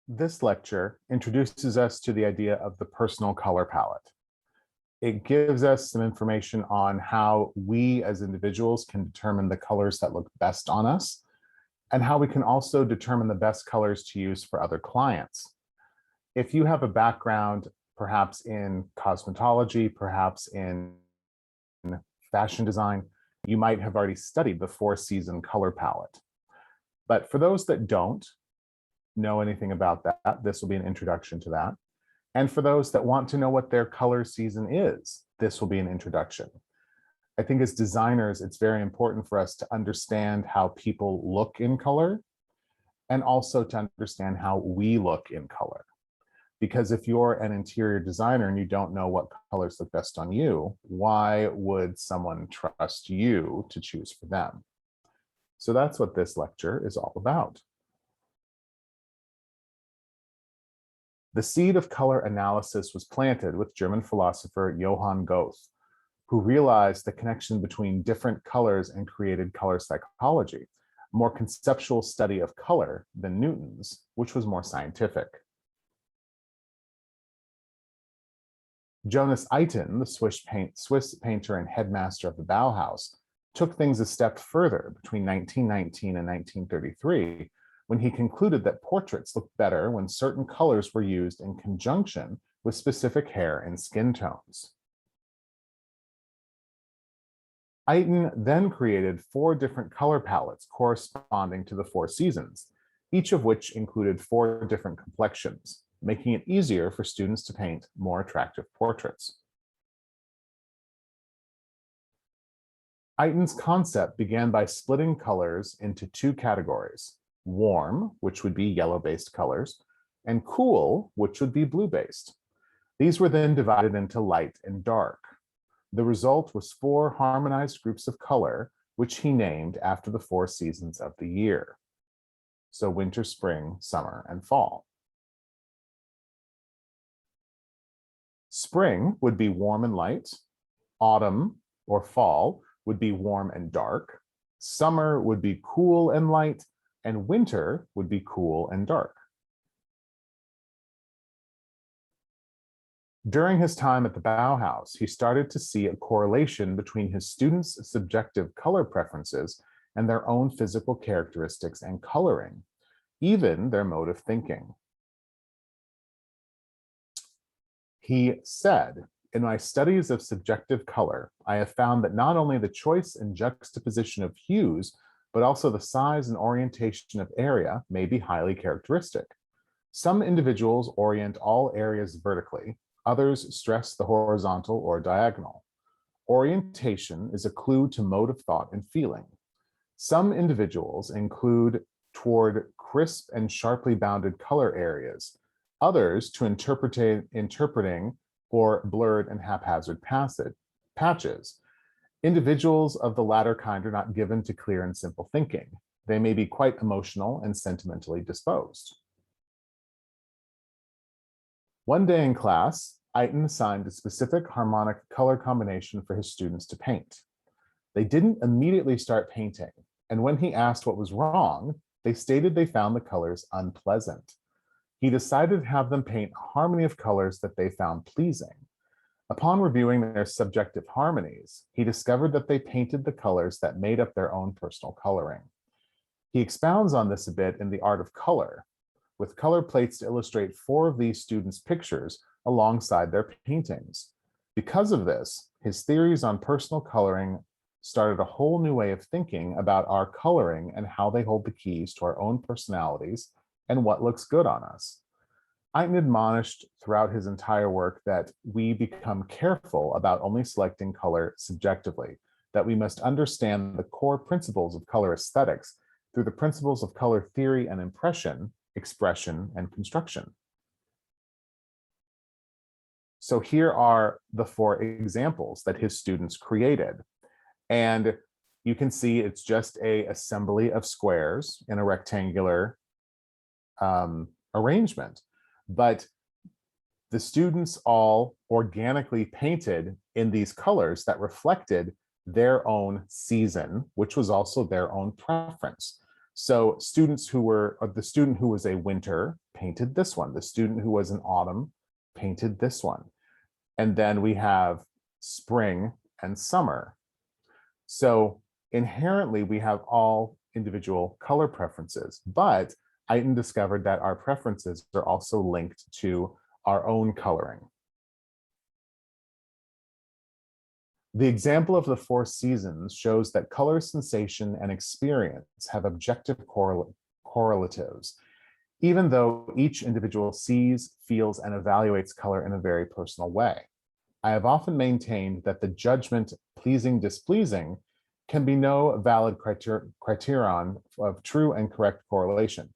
This lecture introduces us to the idea of the personal color palette. It gives us some information on how we as individuals can determine the colors that look best on us, and how we can also determine the best colors to use for other clients. If you have a background, perhaps in cosmetology, perhaps in fashion design, you might have already studied the 4-season color palette. But for those that don't know anything about that, this will be an introduction to that. And for those that want to know what their color season is, this will be an introduction. I think as designers, it's very important for us to understand how people look in color and also to understand how we look in color. Because if you're an interior designer and you don't know what colors look best on you, why would someone trust you to choose for them? So that's what this lecture is all about. The seed of color analysis was planted with German philosopher Johann Goethe, who realized the connection between different colors and created color psychology, a more conceptual study of color than Newton's, which was more scientific. Jonas Itten, the Swiss painter and headmaster of the Bauhaus, took things a step further between 1919 and 1933, when he concluded that portraits looked better when certain colors were used in conjunction with specific hair and skin tones. Itten then created 4 different color palettes corresponding to the 4 seasons, each of which included 4 different complexions, making it easier for students to paint more attractive portraits. Itten's concept began by splitting colors into 2 categories: warm, which would be yellow-based colors, and cool, which would be blue-based. These were then divided into light and dark. The result was 4 harmonized groups of color, which he named after the 4 seasons of the year. So winter, spring, summer, and fall. Spring would be warm and light. Autumn or fall would be warm and dark. Summer would be cool and light, and winter would be cool and dark. During his time at the Bauhaus, he started to see a correlation between his students' subjective color preferences and their own physical characteristics and coloring, even their mode of thinking. He said, "In my studies of subjective color, I have found that not only the choice and juxtaposition of hues, but also the size and orientation of area may be highly characteristic. Some individuals orient all areas vertically, others stress the horizontal or diagonal. Orientation is a clue to mode of thought and feeling. Some individuals include toward crisp and sharply bounded color areas, others to interpreting or blurred and haphazard patches. Individuals of the latter kind are not given to clear and simple thinking. They may be quite emotional and sentimentally disposed." One day in class, Itten assigned a specific harmonic color combination for his students to paint. They didn't immediately start painting, and when he asked what was wrong, they stated they found the colors unpleasant. He decided to have them paint a harmony of colors that they found pleasing. Upon reviewing their subjective harmonies, he discovered that they painted the colors that made up their own personal coloring. He expounds on this a bit in The Art of Color, with color plates to illustrate 4 of these students' pictures alongside their paintings. Because of this, his theories on personal coloring started a whole new way of thinking about our coloring and how they hold the keys to our own personalities and what looks good on us. Itten admonished throughout his entire work that we become careful about only selecting color subjectively, that we must understand the core principles of color aesthetics through the principles of color theory and impression, expression, and construction. So here are the 4 examples that his students created. And you can see it's just an assembly of squares in a rectangular arrangement. But the students all organically painted in these colors that reflected their own season, which was also their own preference. So students who were, the student who was a winter painted this one. The student who was an autumn painted this one. And then we have spring and summer. So inherently, we have all individual color preferences, but Eitan discovered that our preferences are also linked to our own coloring. The example of the four seasons shows that color sensation and experience have objective correlatives, even though each individual sees, feels, and evaluates color in a very personal way. I have often maintained that the judgment pleasing, displeasing can be no valid criterion of true and correct correlation.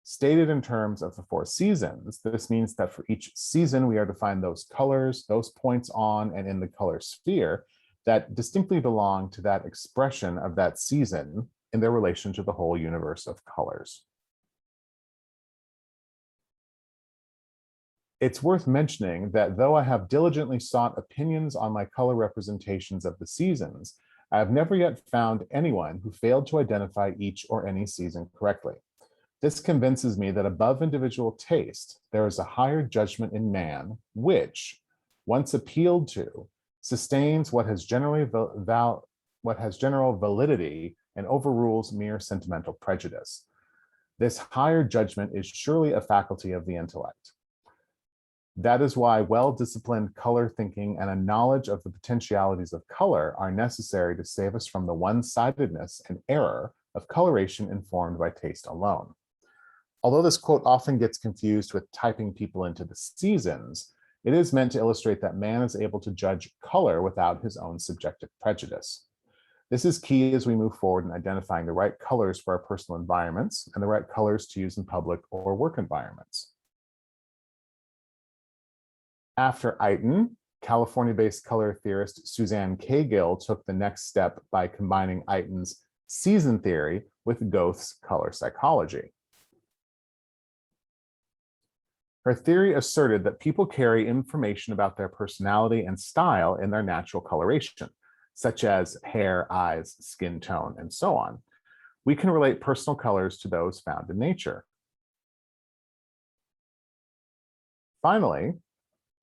Stated in terms of the four seasons, this means that for each season, we are to find those colors, those points on and in the color sphere that distinctly belong to that expression of that season in their relation to the whole universe of colors. It's worth mentioning that though I have diligently sought opinions on my color representations of the seasons, I have never yet found anyone who failed to identify each or any season correctly. This convinces me that above individual taste, there is a higher judgment in man, which, once appealed to, sustains what has general validity and overrules mere sentimental prejudice. This higher judgment is surely a faculty of the intellect. That is why well-disciplined color thinking and a knowledge of the potentialities of color are necessary to save us from the one-sidedness and error of coloration informed by taste alone. Although this quote often gets confused with typing people into the seasons, it is meant to illustrate that man is able to judge color without his own subjective prejudice. This is key as we move forward in identifying the right colors for our personal environments and the right colors to use in public or work environments. After Eitan, California-based color theorist Suzanne Cahill took the next step by combining Eitan's season theory with Goethe's color psychology. Her theory asserted that people carry information about their personality and style in their natural coloration, such as hair, eyes, skin tone, and so on. We can relate personal colors to those found in nature. Finally,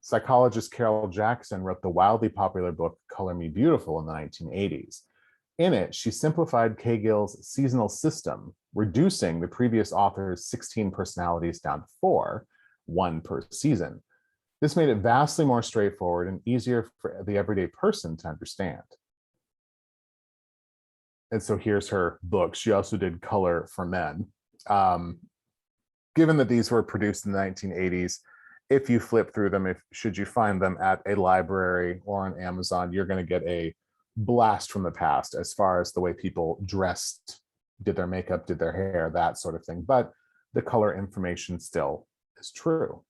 psychologist Carol Jackson wrote the wildly popular book Color Me Beautiful in the 1980s. In it, she simplified Cahill's seasonal system, reducing the previous author's 16 personalities down to 4, 1 per season. This made it vastly more straightforward and easier for the everyday person to understand. And so here's her book. She also did Color for Men. Given that these were produced in the 1980s, if you flip through them, should you find them at a library or on Amazon, you're going to get a blast from the past as far as the way people dressed, did their makeup, did their hair, that sort of thing. But the color information still is true.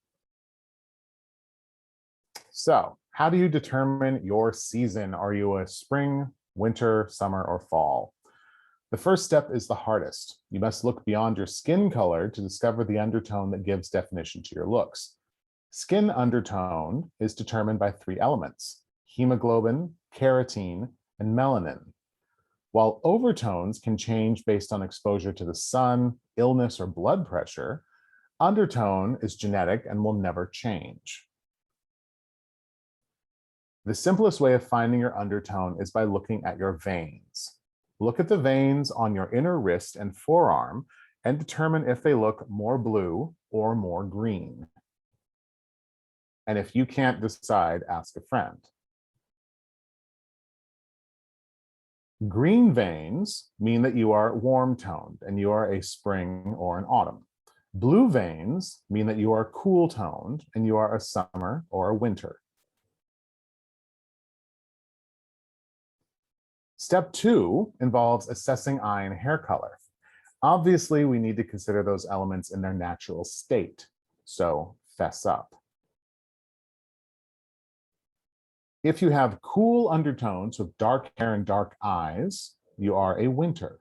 So, how do you determine your season? Are you a spring, winter, summer, or fall? The first step is the hardest. You must look beyond your skin color to discover the undertone that gives definition to your looks. Skin undertone is determined by 3 elements: hemoglobin, keratin, and melanin. While overtones can change based on exposure to the sun, illness, or blood pressure, undertone is genetic and will never change. The simplest way of finding your undertone is by looking at your veins. Look at the veins on your inner wrist and forearm and determine if they look more blue or more green. And if you can't decide, ask a friend. Green veins mean that you are warm-toned and you are a spring or an autumn. Blue veins mean that you are cool-toned and you are a summer or a winter. Step 2 involves assessing eye and hair color. Obviously, we need to consider those elements in their natural state, so fess up. If you have cool undertones with dark hair and dark eyes, you are a winter.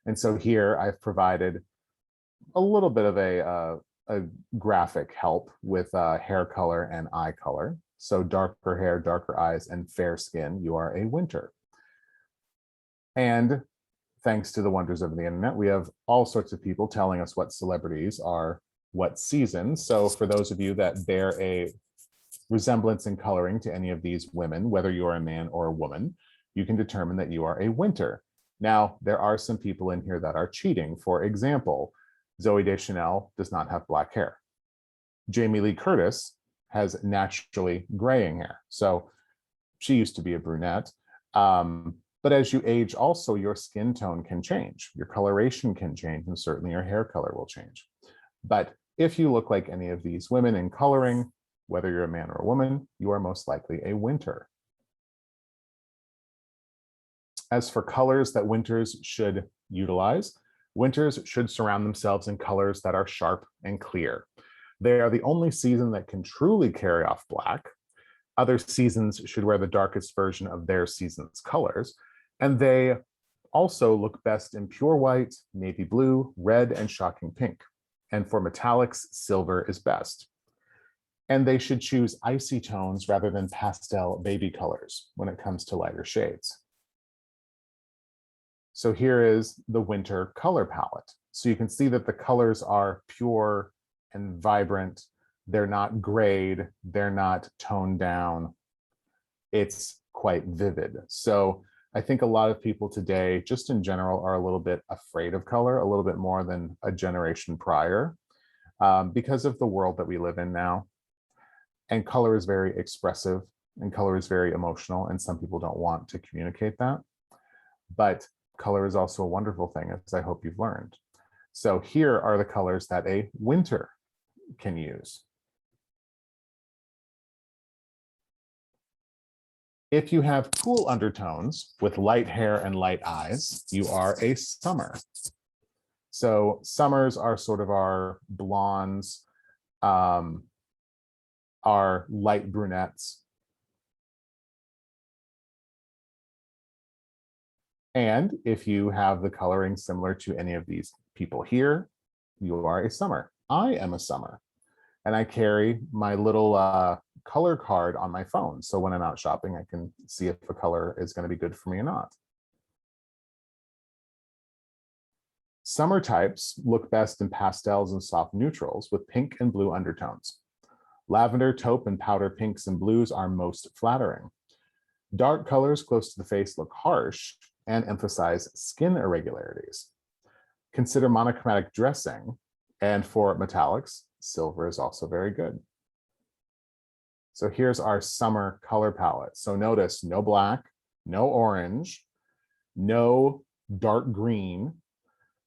And so here I've provided a little bit of a graphic help with hair color and eye color. So darker hair, darker eyes, and fair skin, you are a winter. And thanks to the wonders of the internet, we have all sorts of people telling us what celebrities are what season. So for those of you that bear a resemblance in coloring to any of these women, whether you are a man or a woman, you can determine that you are a winter. Now, there are some people in here that are cheating. For example, Zooey Deschanel does not have black hair. Jamie Lee Curtis has naturally graying hair. So she used to be a brunette. But as you age, also your skin tone can change, your coloration can change, and certainly your hair color will change. But if you look like any of these women in coloring, whether you're a man or a woman, you are most likely a winter. As for colors that winters should utilize, winters should surround themselves in colors that are sharp and clear. They are the only season that can truly carry off black. Other seasons should wear the darkest version of their season's colors, and they also look best in pure white, navy blue, red, and shocking pink. And for metallics, silver is best. And they should choose icy tones rather than pastel baby colors when it comes to lighter shades. So here is the winter color palette. So you can see that the colors are pure and vibrant. They're not grayed, they're not toned down. It's quite vivid. So I think a lot of people today, just in general, are a little bit afraid of color, a little bit more than a generation prior, because of the world that we live in now. And color is very expressive and color is very emotional, and some people don't want to communicate that. But color is also a wonderful thing, as I hope you've learned. So here are the colors that a winter can use. If you have cool undertones with light hair and light eyes, you are a summer. So summers are sort of our blondes, our light brunettes. And if you have the coloring similar to any of these people here, you are a summer. I am a summer. And I carry my little color card on my phone. So when I'm out shopping, I can see if a color is going to be good for me or not. Summer types look best in pastels and soft neutrals with pink and blue undertones. Lavender, taupe, and powder pinks and blues are most flattering. Dark colors close to the face look harsh and emphasize skin irregularities. Consider monochromatic dressing, and for metallics, silver is also very good. So here's our summer color palette. So notice no black, no orange, no dark green,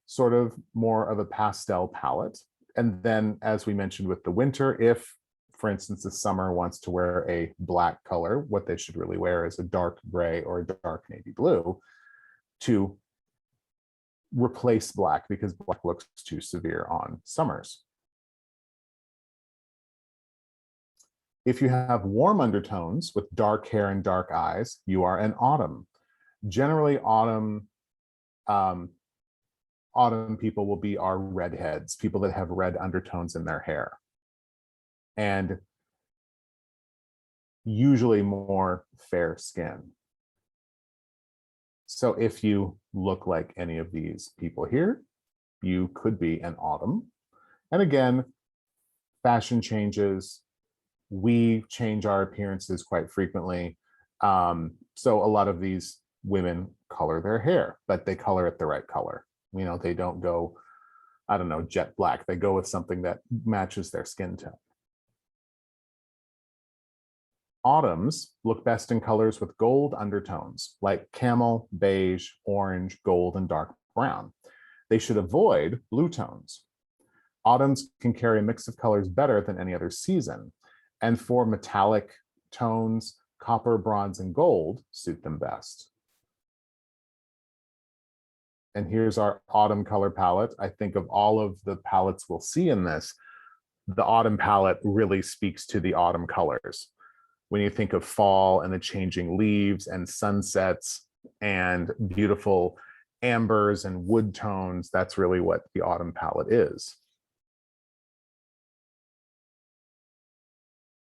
sort of more of a pastel palette. And then, as we mentioned with the winter, if, for instance, the summer wants to wear a black color, what they should really wear is a dark gray or a dark navy blue to replace black, because black looks too severe on summers. If you have warm undertones with dark hair and dark eyes, you are an autumn. Generally, autumn people will be our redheads, people that have red undertones in their hair. And usually more fair skin. So if you look like any of these people here, you could be an autumn. And again, fashion changes. We change our appearances quite frequently. So a lot of these women color their hair, but they color it the right color. You know, they don't go, I don't know, jet black. They go with something that matches their skin tone. Autumns look best in colors with gold undertones, like camel, beige, orange, gold, and dark brown. They should avoid blue tones. Autumns can carry a mix of colors better than any other season. And for metallic tones, copper, bronze, and gold suit them best. And here's our autumn color palette. I think of all of the palettes we'll see in this, the autumn palette really speaks to the autumn colors. When you think of fall and the changing leaves and sunsets and beautiful ambers and wood tones, that's really what the autumn palette is.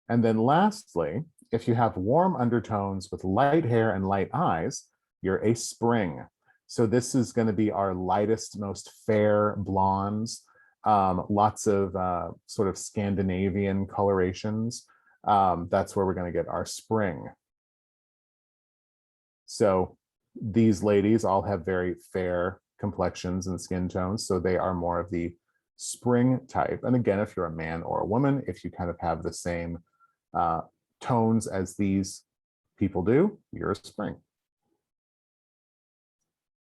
And then lastly, if you have warm undertones with light hair and light eyes, you're a spring. So this is going to be our lightest, most fair blondes, lots of sort of Scandinavian colorations. That's where we're going to get our spring. So these ladies all have very fair complexions and skin tones, so they are more of the spring type. And again, if you're a man or a woman, if you kind of have the same tones as these people do, you're a spring.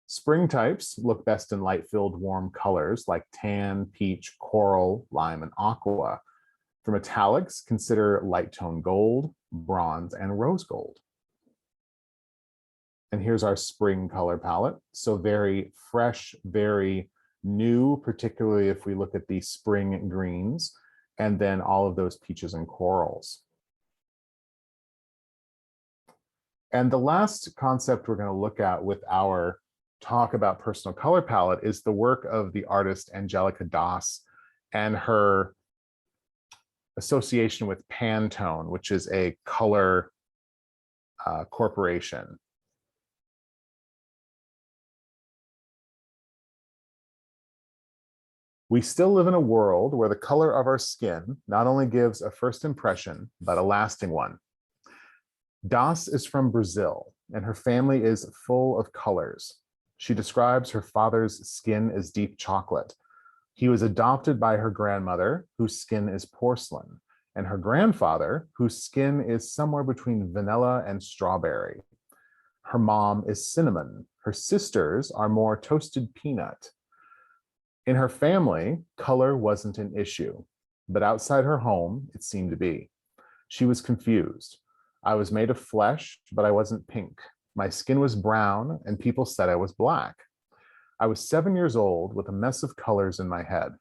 Spring types look best in light-filled, warm colors like tan, peach, coral, lime, and aqua. For metallics, consider light tone gold, bronze, and rose gold. And here's our spring color palette. So very fresh, very new, particularly if we look at the spring greens, and then all of those peaches and corals. And the last concept we're going to look at with our talk about personal color palette is the work of the artist Angelica Das and her association with Pantone, which is a color corporation. We still live in a world where the color of our skin not only gives a first impression, but a lasting one. Das is from Brazil, and her family is full of colors. She describes her father's skin as deep chocolate. He was adopted by her grandmother, whose skin is porcelain, and her grandfather, whose skin is somewhere between vanilla and strawberry. Her mom is cinnamon. Her sisters are more toasted peanut. In her family, color wasn't an issue, but outside her home, it seemed to be. She was confused. I was made of flesh, but I wasn't pink. My skin was brown, and people said I was black. I was 7 years old with a mess of colors in my head.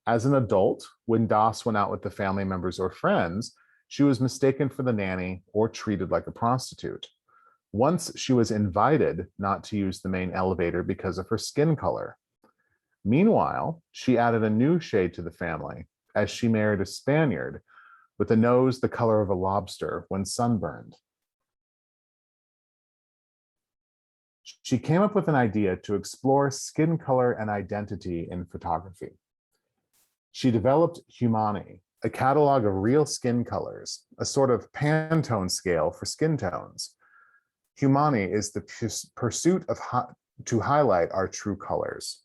As an adult, when Das went out with the family members or friends, she was mistaken for the nanny or treated like a prostitute. Once she was invited not to use the main elevator because of her skin color. Meanwhile, she added a new shade to the family as she married a Spaniard with a nose the color of a lobster when sunburned. She came up with an idea to explore skin color and identity in photography. She developed Humani, a catalog of real skin colors, a sort of Pantone scale for skin tones. Humani is the pursuit of to highlight our true colors.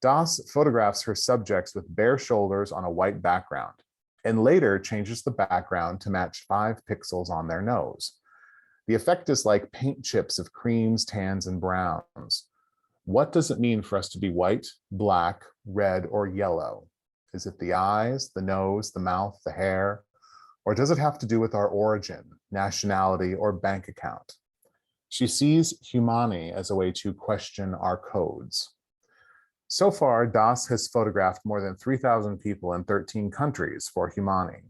Das photographs her subjects with bare shoulders on a white background, and later changes the background to match 5 pixels on their nose. The effect is like paint chips of creams, tans, and browns. What does it mean for us to be white, black, red, or yellow? Is it the eyes, the nose, the mouth, the hair? Or does it have to do with our origin, nationality, or bank account? She sees Humani as a way to question our codes. So far, Das has photographed more than 3,000 people in 13 countries for Humani.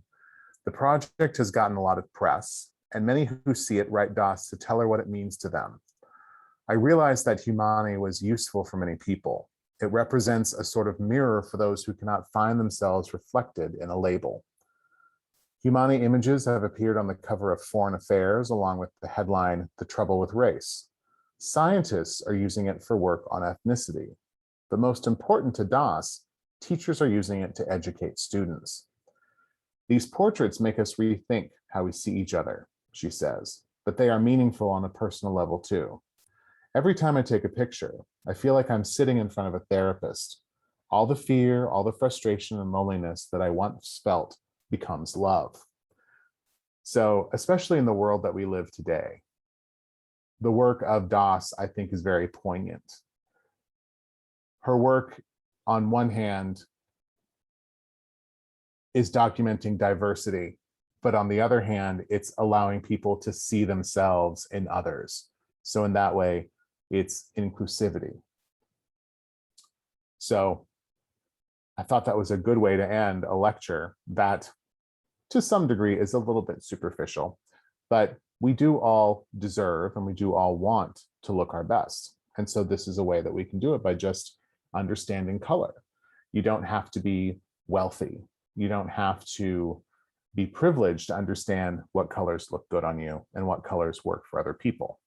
The project has gotten a lot of press, and many who see it write Das to tell her what it means to them. I realized that Humani was useful for many people. It represents a sort of mirror for those who cannot find themselves reflected in a label. Humani images have appeared on the cover of Foreign Affairs along with the headline, "The Trouble with Race." Scientists are using it for work on ethnicity. But most important to Das, teachers are using it to educate students. These portraits make us rethink how we see each other, she says, but they are meaningful on a personal level too. Every time I take a picture, I feel like I'm sitting in front of a therapist. All the fear, all the frustration and loneliness that I once felt becomes love. So, especially in the world that we live today, the work of Das, I think, is very poignant. Her work, on one hand, is documenting diversity, but on the other hand, it's allowing people to see themselves in others. So in that way, it's inclusivity. So I thought that was a good way to end a lecture that, to some degree, is a little bit superficial, but we do all deserve and we do all want to look our best. And so this is a way that we can do it by just understanding color. You don't have to be wealthy. You don't have to be privileged to understand what colors look good on you and what colors work for other people.